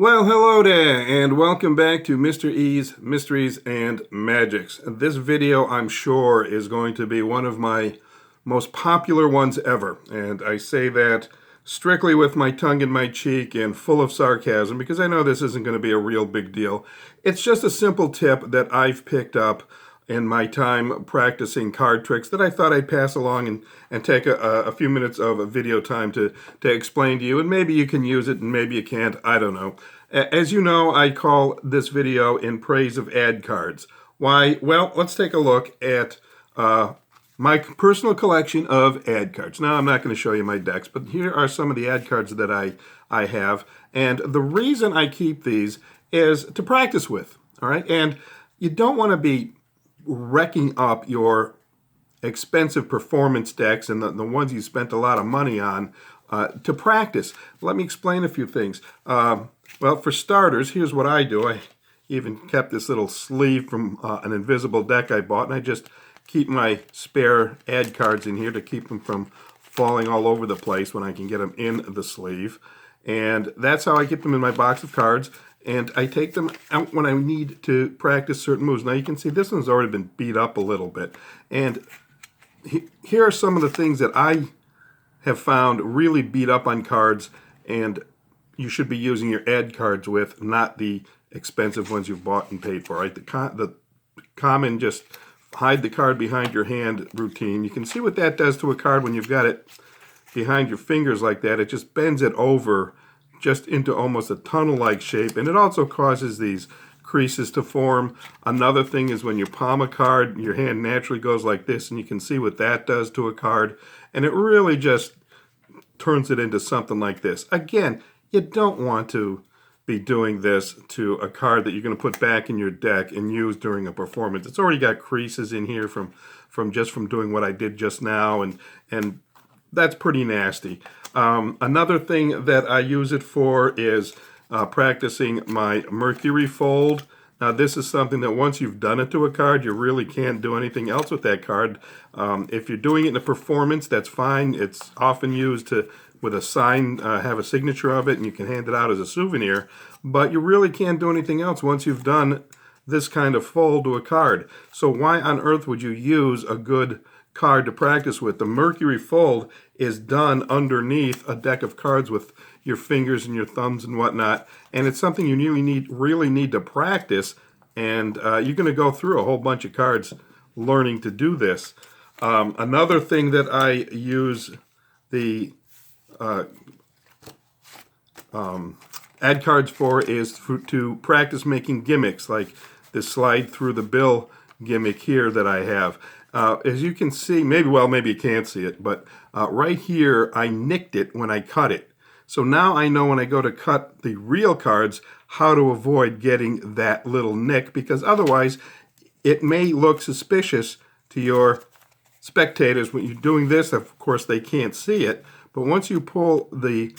Well, hello there, and welcome back to Mr. E's Mysteries and Magics. This video, I'm sure, is going to be one of my most popular ones ever, and I say that strictly with my tongue in my cheek and full of sarcasm, because I know this isn't going to be a real big deal. It's just a simple tip that I've picked up in my time practicing card tricks that I thought I'd pass along and take a few minutes of video time to explain to you, and maybe you can use it and maybe you can't, I don't know. As you know, I call this video in praise of ad cards. Why? Well, let's take a look at my personal collection of ad cards. Now, I'm not going to show you my decks, but here are some of the ad cards that I have, and the reason I keep these is to practice with, all right? And you don't want to be wrecking up your expensive performance decks and the ones you spent a lot of money on to practice. Let me explain a few things. Well, for starters, here's what I do. I even kept this little sleeve from an invisible deck I bought, and I just keep my spare ad cards in here to keep them from falling all over the place when I can get them in the sleeve. And that's how I keep them in my box of cards. And I take them out when I need to practice certain moves. Now you can see this one's already been beat up a little bit. And here are some of the things that I have found really beat up on cards, and you should be using your ad cards with, not the expensive ones you've bought and paid for. Right? The common just hide the card behind your hand routine. You can see what that does to a card when you've got it behind your fingers like that. It just bends it over just into almost a tunnel-like shape, and it also causes these creases to form. Another thing is when you palm a card, your hand naturally goes like this, and you can see what that does to a card, and it really just turns it into something like this. Again, you don't want to be doing this to a card that you're going to put back in your deck and use during a performance. It's already got creases in here from doing what I did just now, and that's pretty nasty. Another thing that I use it for is practicing my Mercury Fold. Now this is something that once you've done it to a card, you really can't do anything else with that card. If you're doing it in a performance, that's fine. It's often used with a sign, have a signature of it, and you can hand it out as a souvenir. But you really can't do anything else once you've done this kind of fold to a card. So why on earth would you use a good card to practice with? The Mercury Fold is done underneath a deck of cards with your fingers and your thumbs and whatnot, and it's something you really need to practice, and you're going to go through a whole bunch of cards learning to do this. Another thing that I use the ad cards for is to practice making gimmicks, like this slide through the bill gimmick here that I have. As you can see, maybe you can't see it, but right here I nicked it when I cut it. So now I know when I go to cut the real cards how to avoid getting that little nick, because otherwise it may look suspicious to your spectators when you're doing this. Of course, they can't see it, but once you pull the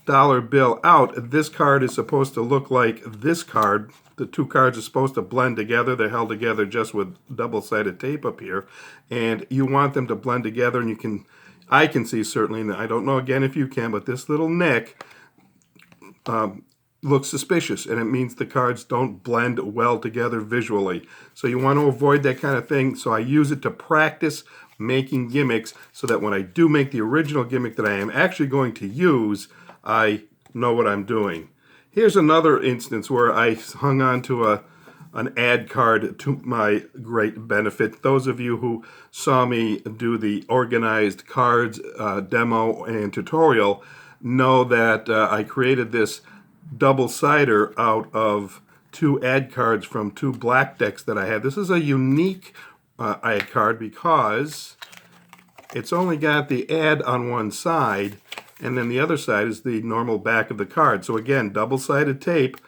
dollar bill out, this card is supposed to look like this card. The two cards are supposed to blend together. They're held together just with double-sided tape up here, and you want them to blend together, and I can see certainly, and I don't know again if you can, but this little nick looks suspicious, and it means the cards don't blend well together visually. So you want to avoid that kind of thing. So I use it to practice making gimmicks so that when I do make the original gimmick that I am actually going to use, I know what I'm doing. Here's another instance where I hung on to an ad card to my great benefit. Those of you who saw me do the organized cards demo and tutorial know that I created this double-sider out of two ad cards from two black decks that I had. This is a unique ad card because it's only got the ad on one side, and then the other side is the normal back of the card. So again, double-sided tape.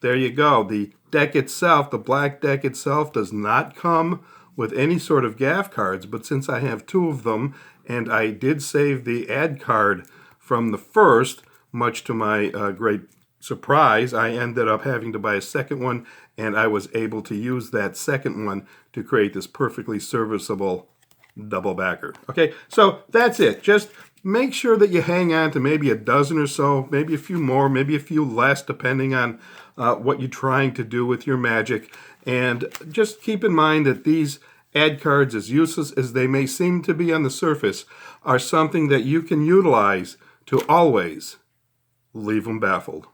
There you go. The deck itself, the black deck itself, does not come with any sort of gaff cards, but since I have two of them, and I did save the ad card from the first, much to my great surprise, I ended up having to buy a second one, and I was able to use that second one to create this perfectly serviceable double backer. Okay, so that's it. Just make sure that you hang on to maybe a dozen or so, maybe a few more, maybe a few less, depending on what you're trying to do with your magic. And just keep in mind that these ad cards, as useless as they may seem to be on the surface, are something that you can utilize to always leave them baffled.